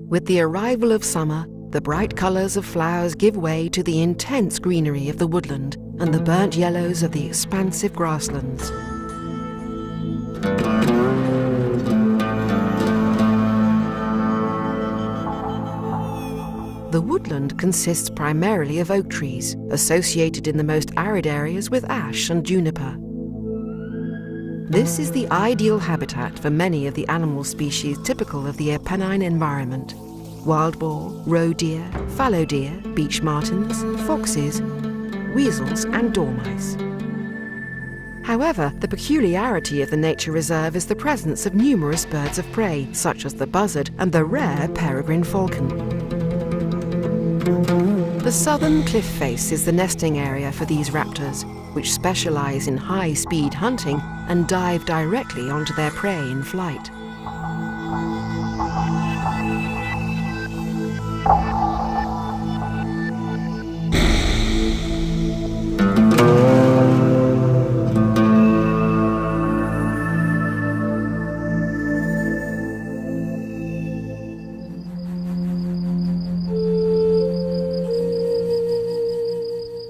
With the arrival of summer, the bright colours of flowers give way to the intense greenery of the woodland and the burnt yellows of the expansive grasslands. The woodland consists primarily of oak trees, associated in the most arid areas with ash and juniper. This is the ideal habitat for many of the animal species typical of the Apennine environment: wild boar, roe deer, fallow deer, beech martens, foxes, weasels and dormice. However, the peculiarity of the nature reserve is the presence of numerous birds of prey, such as the buzzard and the rare peregrine falcon. The southern cliff face is the nesting area for these raptors, which specialize in high-speed hunting and dive directly onto their prey in flight.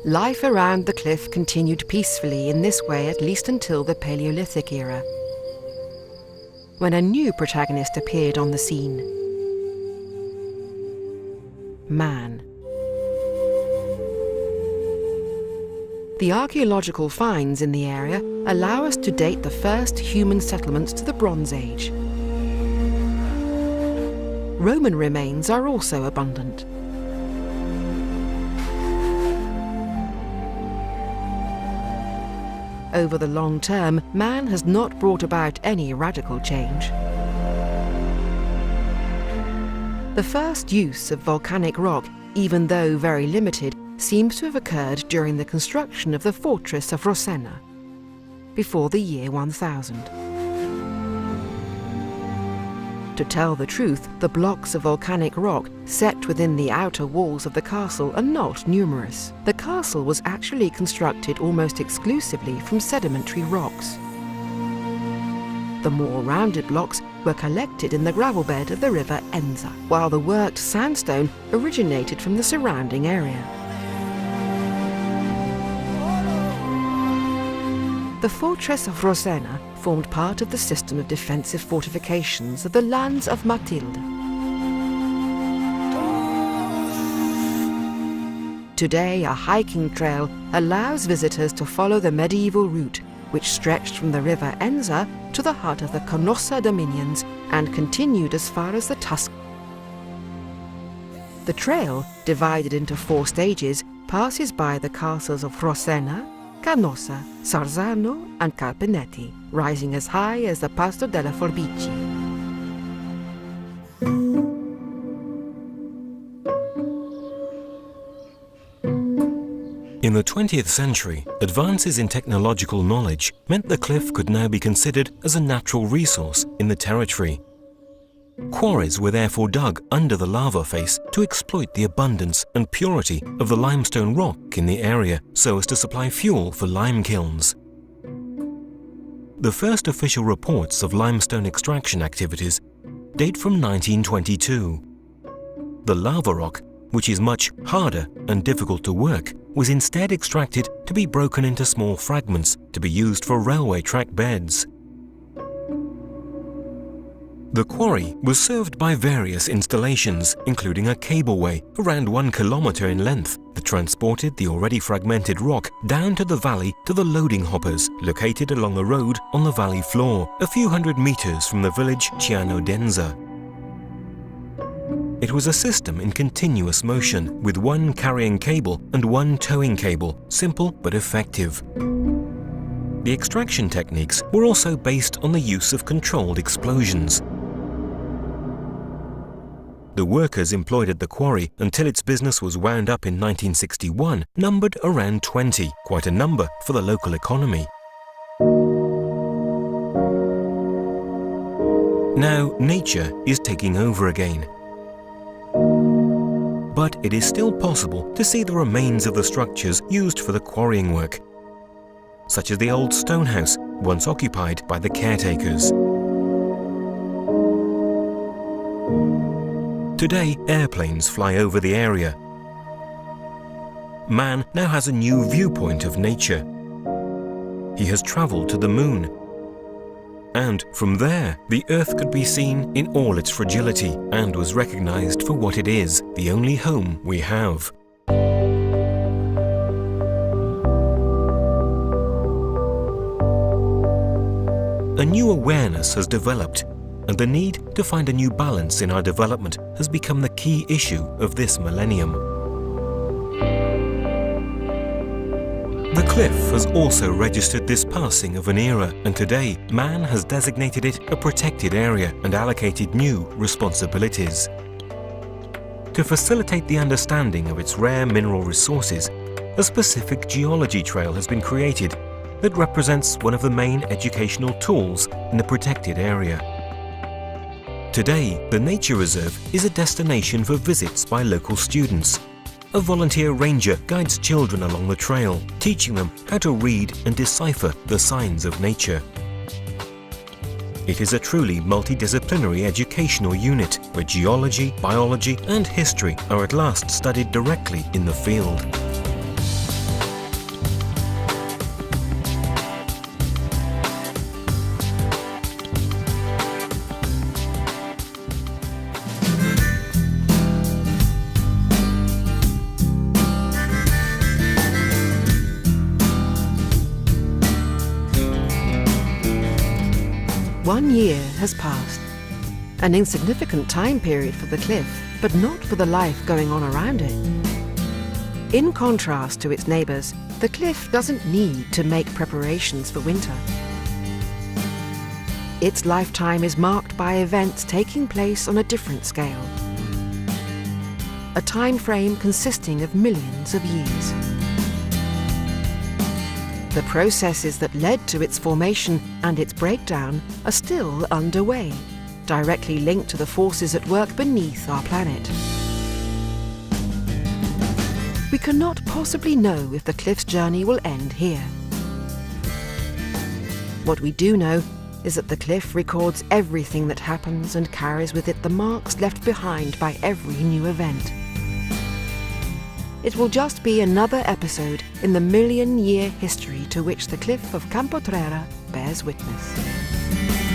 Life around the cliff continued peacefully in this way at least until the Paleolithic era, when a new protagonist appeared on the scene: man. The archaeological finds in the area allow us to date the first human settlements to the Bronze Age. Roman remains are also abundant. Over the long term, man has not brought about any radical change. The first use of volcanic rock, even though very limited, seems to have occurred during the construction of the fortress of Ravenna, before the year 1000. To tell the truth, the blocks of volcanic rock set within the outer walls of the castle are not numerous. The castle was actually constructed almost exclusively from sedimentary rocks. The more rounded blocks were collected in the gravel bed of the river Enza, while the worked sandstone originated from the surrounding area. The fortress of Ravenna formed part of the system of defensive fortifications of the lands of Matilde. Today, a hiking trail allows visitors to follow the medieval route, which stretched from the river Enza to the heart of the Canossa dominions and continued as far as the Tuscany. The trail, divided into 4 stages, passes by the castles of Ravenna, Canossa, Sarzano and Carpenetti, rising as high as the Pasto della Forbici. In the 20th century, advances in technological knowledge meant the cliff could now be considered as a natural resource in the territory. Quarries were therefore dug under the lava face to exploit the abundance and purity of the limestone rock in the area so as to supply fuel for lime kilns. The first official reports of limestone extraction activities date from 1922. The lava rock, which is much harder and difficult to work, was instead extracted to be broken into small fragments to be used for railway track beds. The quarry was served by various installations, including a cableway around 1 kilometre in length that transported the already fragmented rock down to the valley to the loading hoppers located along the road on the valley floor, a few hundred metres from the village Ciano d'Enza. It was a system in continuous motion, with 1 carrying cable and 1 towing cable, simple but effective. The extraction techniques were also based on the use of controlled explosions. The workers employed at the quarry until its business was wound up in 1961 numbered around 20, quite a number for the local economy. Now nature is taking over again. But it is still possible to see the remains of the structures used for the quarrying work, such as the old stone house once occupied by the caretakers. Today, airplanes fly over the area. Man now has a new viewpoint of nature. He has travelled to the moon. And from there, the Earth could be seen in all its fragility and was recognized for what it is, the only home we have. A new awareness has developed, and the need to find a new balance in our development has become the key issue of this millennium. The cliff has also registered this passing of an era, and today man has designated it a protected area and allocated new responsibilities. To facilitate the understanding of its rare mineral resources, a specific geology trail has been created that represents one of the main educational tools in the protected area. Today, the Nature Reserve is a destination for visits by local students. A volunteer ranger guides children along the trail, teaching them how to read and decipher the signs of nature. It is a truly multidisciplinary educational unit where geology, biology and history are at last studied directly in the field. One year has passed. An insignificant time period for the cliff, but not for the life going on around it. In contrast to its neighbours, the cliff doesn't need to make preparations for winter. Its lifetime is marked by events taking place on a different scale. A time frame consisting of millions of years. The processes that led to its formation and its breakdown are still underway, directly linked to the forces at work beneath our planet. We cannot possibly know if the cliff's journey will end here. What we do know is that the cliff records everything that happens and carries with it the marks left behind by every new event. It will just be another episode in the million-year history to which the cliff of Campotrera bears witness.